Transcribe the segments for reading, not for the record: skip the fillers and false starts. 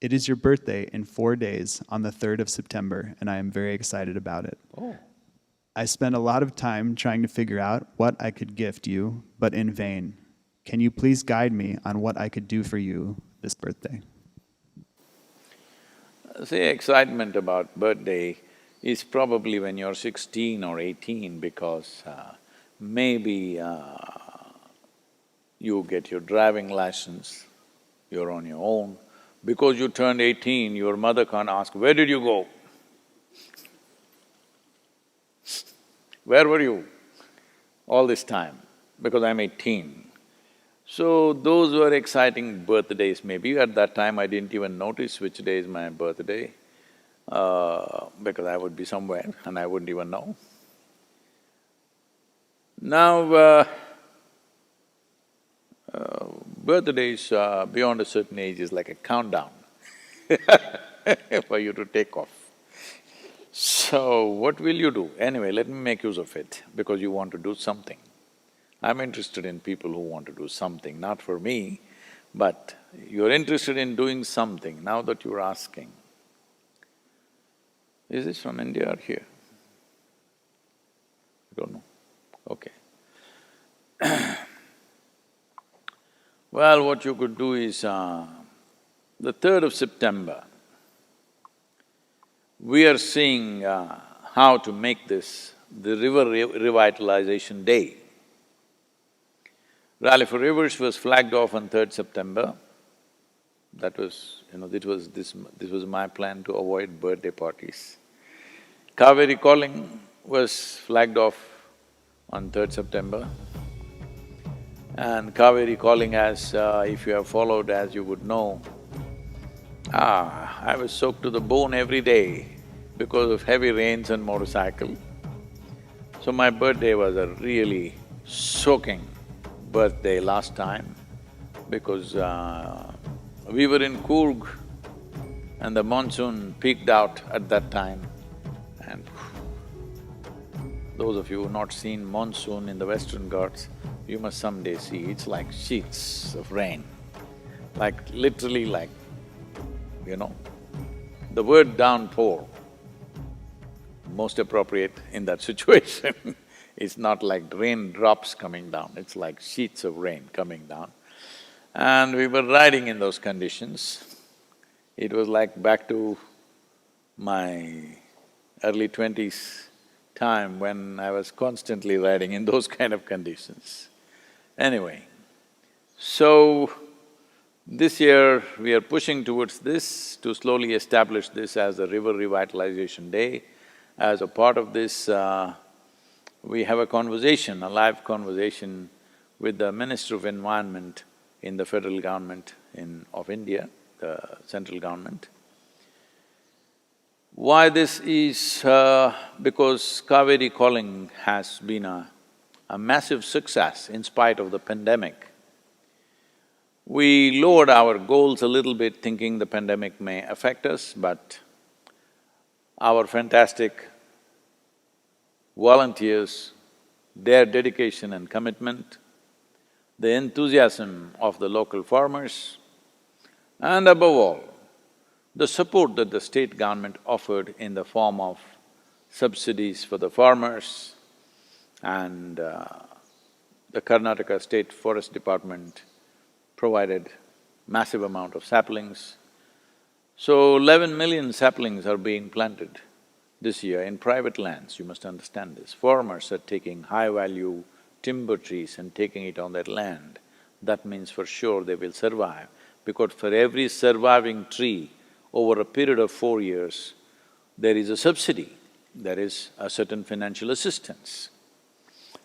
It is your birthday in 4 days on the 3rd of September, and I am very excited about it. Oh. I spent a lot of time trying to figure out what I could gift you, but in vain. Can you please guide me on what I could do for you this birthday? See, excitement about birthday is probably when you're 16 or 18 because maybe you get your driving license, you're on your own. Because you turned 18, your mother can't ask, where did you go? Where were you all this time? Because I'm 18. So those were exciting birthdays maybe. At that time I didn't even notice which day is my birthday, because I would be somewhere and I wouldn't even know. Now, birthdays beyond a certain age is like a countdown for you to take off. So, what will you do? Anyway, let me make use of it, because you want to do something. I'm interested in people who want to do something, not for me, but you're interested in doing something, now that you're asking. Is this from India or here? I don't know. Okay. Well, what you could do is, the 3rd of September, we are seeing how to make this the River Revitalization Day. Rally for Rivers was flagged off on 3rd September. That was, this was my plan to avoid birthday parties. Kaveri Calling was flagged off on 3rd September. And Kaveri Calling, as if you have followed, as you would know, I was soaked to the bone every day because of heavy rains and motorcycle. So my birthday was a really soaking birthday last time because we were in Coorg and the monsoon peaked out at that time, and those of you who have not seen monsoon in the Western Ghats, you must someday see, it's like sheets of rain, like literally like, the word downpour, most appropriate in that situation. It's not like raindrops coming down, it's like sheets of rain coming down. And we were riding in those conditions. It was like back to my early 20s time when I was constantly riding in those kind of conditions. Anyway, so this year we are pushing towards this to slowly establish this as a River Revitalization Day. As a part of this, we have a conversation, a live conversation with the Minister of Environment in the federal government of India, the central government. Why this is… because Kaveri Calling has been a massive success in spite of the pandemic. We lowered our goals a little bit thinking the pandemic may affect us, but our fantastic volunteers, their dedication and commitment, the enthusiasm of the local farmers, and above all, the support that the state government offered in the form of subsidies for the farmers, and the Karnataka State Forest Department provided massive amount of saplings. So 11 million saplings are being planted this year in private lands, you must understand this. Farmers are taking high-value timber trees and taking it on their land. That means for sure they will survive, because for every surviving tree over a period of 4 years, there is a subsidy, there is a certain financial assistance.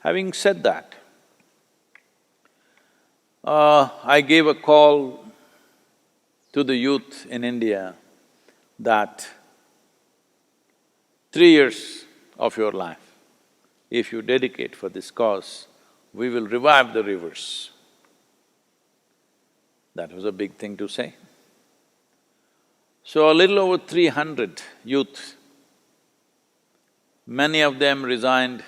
Having said that, I gave a call to the youth in India that 3 years of your life, if you dedicate for this cause, we will revive the rivers. That was a big thing to say. So a little over 300 youth, many of them resigned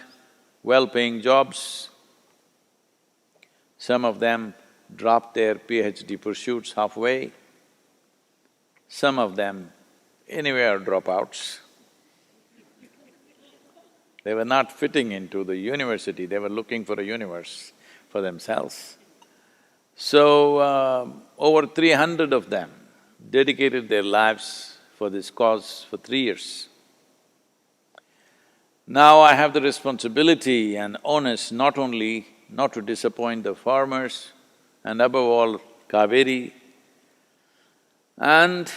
well-paying jobs, some of them dropped their PhD pursuits halfway, some of them anyway are dropouts. They were not fitting into the university, they were looking for a universe for themselves. So, over 300 of them dedicated their lives for this cause for 3 years. Now I have the responsibility and onus not only not to disappoint the farmers and above all Kaveri and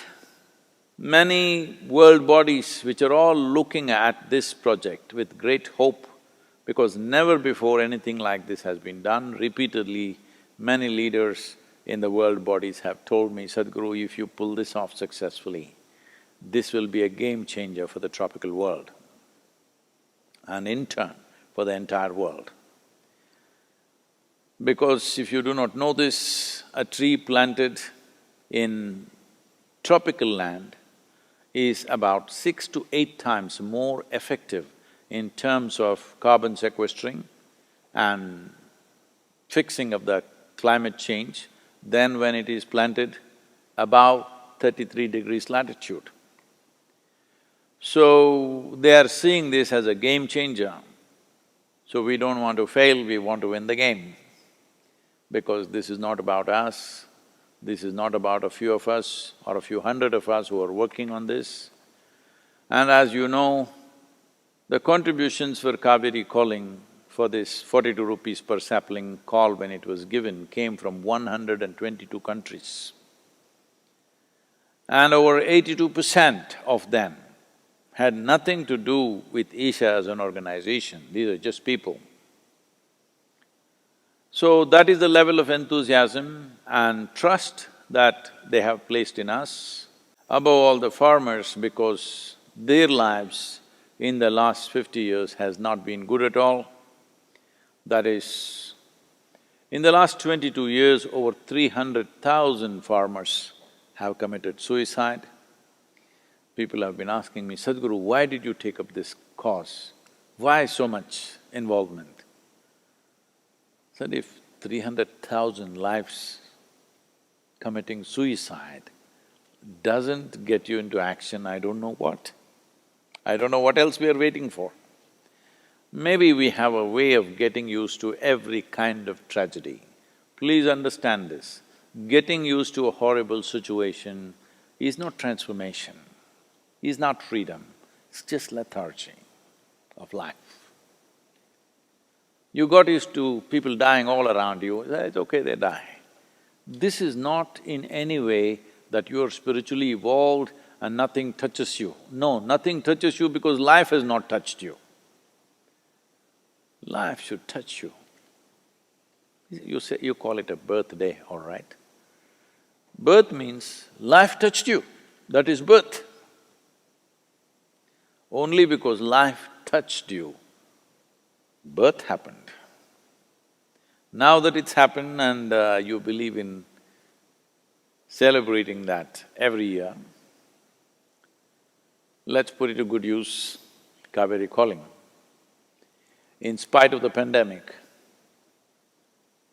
many world bodies which are all looking at this project with great hope, because never before anything like this has been done. Repeatedly, many leaders in the world bodies have told me, Sadhguru, if you pull this off successfully, this will be a game changer for the tropical world and in turn for the entire world. Because if you do not know this, a tree planted in tropical land is about 6 to 8 times more effective in terms of carbon sequestering and fixing of the climate change than when it is planted above 33 degrees latitude. So, they are seeing this as a game changer. So we don't want to fail, we want to win the game. Because this is not about us, this is not about a few of us or a few hundred of us who are working on this. And as you know, the contributions for Kaveri calling for this 42 rupees per sapling call when it was given came from 122 countries. And over 82% of them had nothing to do with Isha as an organization, these are just people. So that is the level of enthusiasm and trust that they have placed in us. Above all, the farmers, because their lives in the last 50 years has not been good at all. That is, in the last 22 years, over 300,000 farmers have committed suicide. People have been asking me, Sadhguru, why did you take up this cause? Why so much involvement? I said, if 300,000 lives committing suicide doesn't get you into action, I don't know what. I don't know what else we are waiting for. Maybe we have a way of getting used to every kind of tragedy. Please understand this, getting used to a horrible situation is not transformation, is not freedom, it's just lethargy of life. You got used to people dying all around you, it's okay, they die. This is not in any way that you are spiritually evolved and nothing touches you. No, nothing touches you because life has not touched you. Life should touch you. You call it a birthday, all right. Birth means life touched you, that is birth. Only because life touched you, birth happened. Now that it's happened and you believe in celebrating that every year, let's put it to good use, Kaveri calling. In spite of the pandemic,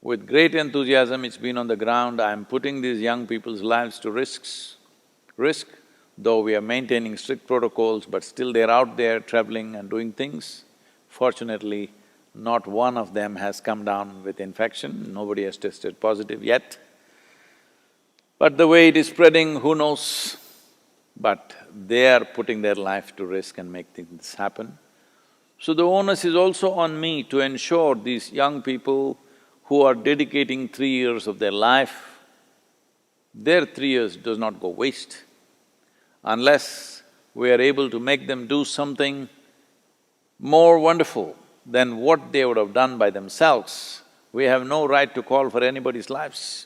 with great enthusiasm it's been on the ground, I'm putting these young people's lives to risk, though we are maintaining strict protocols, but still they're out there traveling and doing things. Fortunately, not one of them has come down with infection, nobody has tested positive yet. But the way it is spreading, who knows? But they are putting their life to risk and make things happen. So the onus is also on me to ensure these young people who are dedicating 3 years of their life, their 3 years does not go waste. Unless we are able to make them do something more wonderful than what they would have done by themselves, we have no right to call for anybody's lives.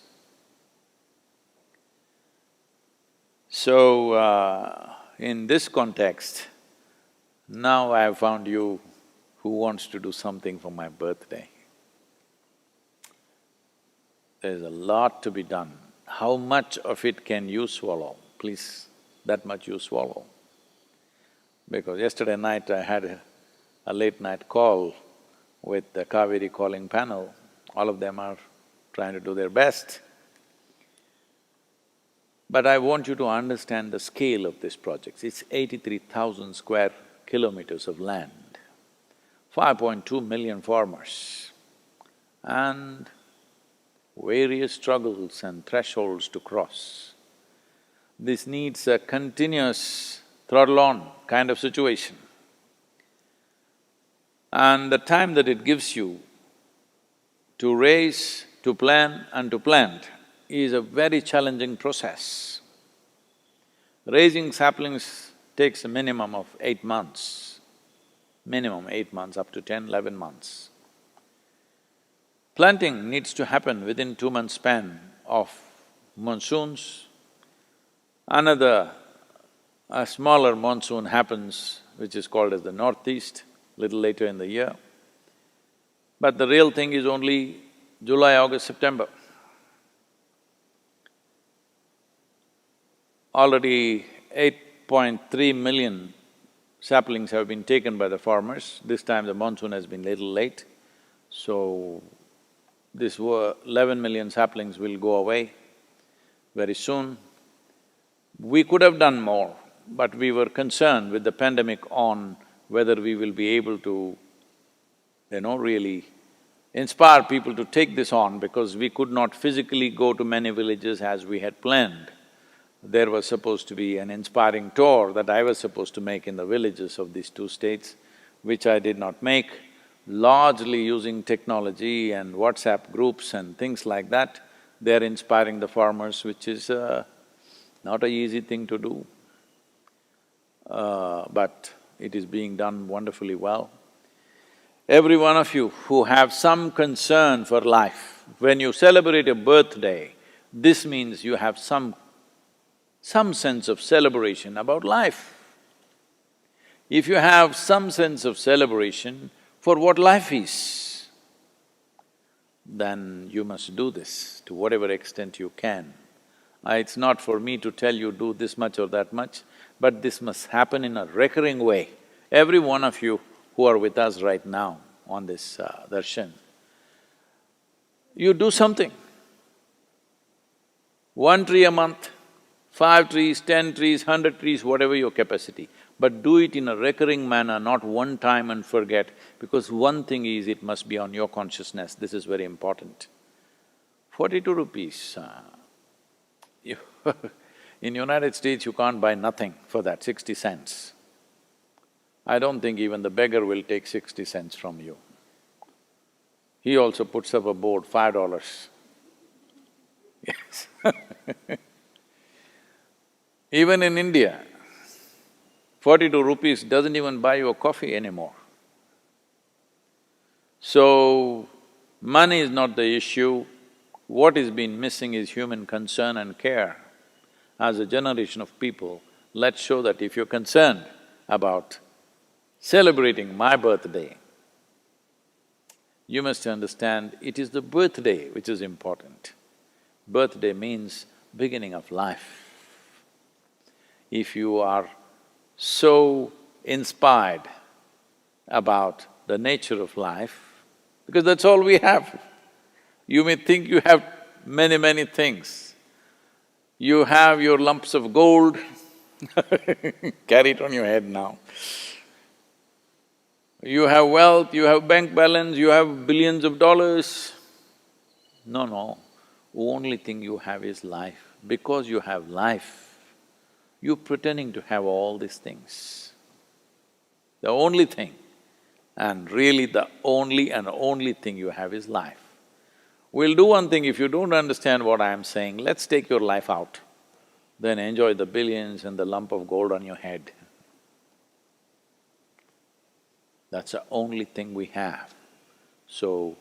So, in this context, now I have found you who wants to do something for my birthday. There's a lot to be done. How much of it can you swallow? Please, that much you swallow. Because yesterday night I had a late night call with the Kaveri calling panel. All of them are trying to do their best. But I want you to understand the scale of this project. It's 83,000 square kilometers of land, 5.2 million farmers, and various struggles and thresholds to cross. This needs a continuous throttle-on kind of situation. And the time that it gives you to raise, to plan and to plant is a very challenging process. Raising saplings takes a minimum of 8 months, minimum 8 months, up to 10, 11 months. Planting needs to happen within 2 months span of monsoons. A smaller monsoon happens, which is called as the northeast, little later in the year. But the real thing is only July, August, September. Already 8.3 million saplings have been taken by the farmers. This time the monsoon has been little late, so this 11 million saplings will go away very soon. We could have done more, but we were concerned with the pandemic on whether we will be able to, really inspire people to take this on, because we could not physically go to many villages as we had planned. There was supposed to be an inspiring tour that I was supposed to make in the villages of these two states, which I did not make, largely using technology and WhatsApp groups and things like that. They're inspiring the farmers, which is not an easy thing to do, but it is being done wonderfully well. Every one of you who have some concern for life, when you celebrate a birthday, this means you have some sense of celebration about life. If you have some sense of celebration for what life is, then you must do this to whatever extent you can. It's not for me to tell you do this much or that much, but this must happen in a recurring way. Every one of you who are with us right now on this darshan, you do something. 1 tree a month, 5 trees, 10 trees, 100 trees, whatever your capacity. But do it in a recurring manner, not one time and forget, because one thing is, it must be on your consciousness, this is very important. 42 rupees, in United States you can't buy nothing for that, 60 cents. I don't think even the beggar will take 60 cents from you. He also puts up a board, $5. Yes Even in India, 42 rupees doesn't even buy you a coffee anymore. So, money is not the issue. What is been missing is human concern and care. As a generation of people, let's show that if you're concerned about celebrating my birthday, you must understand it is the birthday which is important. Birthday means beginning of life. If you are so inspired about the nature of life, because that's all we have. You may think you have many things. You have your lumps of gold, carry it on your head now. You have wealth, you have bank balance, you have billions of dollars. No, only thing you have is life. Because you have life, you're pretending to have all these things. The only thing, and really the only thing you have is life. We'll do one thing, if you don't understand what I am saying, let's take your life out, then enjoy the billions and the lump of gold on your head. That's the only thing we have. So,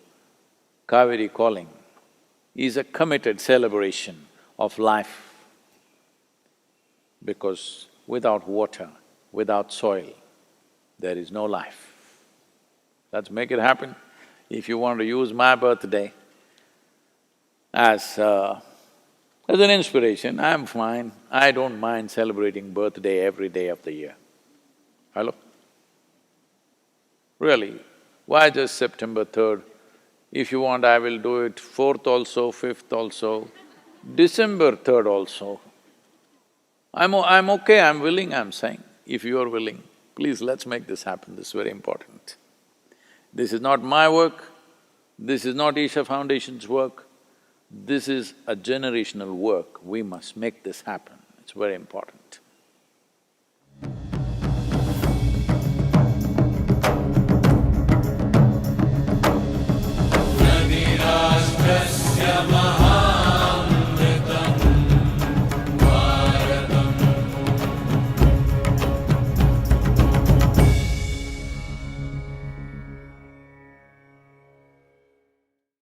Kaveri calling is a committed celebration of life, because without water, without soil, there is no life. Let's make it happen. If you want to use my birthday as an inspiration, I'm fine. I don't mind celebrating birthday every day of the year. Hello? Really, why just September 3rd? If you want, I will do it 4th also, 5th also, December 3rd also. I'm okay, I'm willing, I'm saying. If you are willing, please let's make this happen, this is very important. This is not my work, this is not Isha Foundation's work, this is a generational work. We must make this happen, it's very important.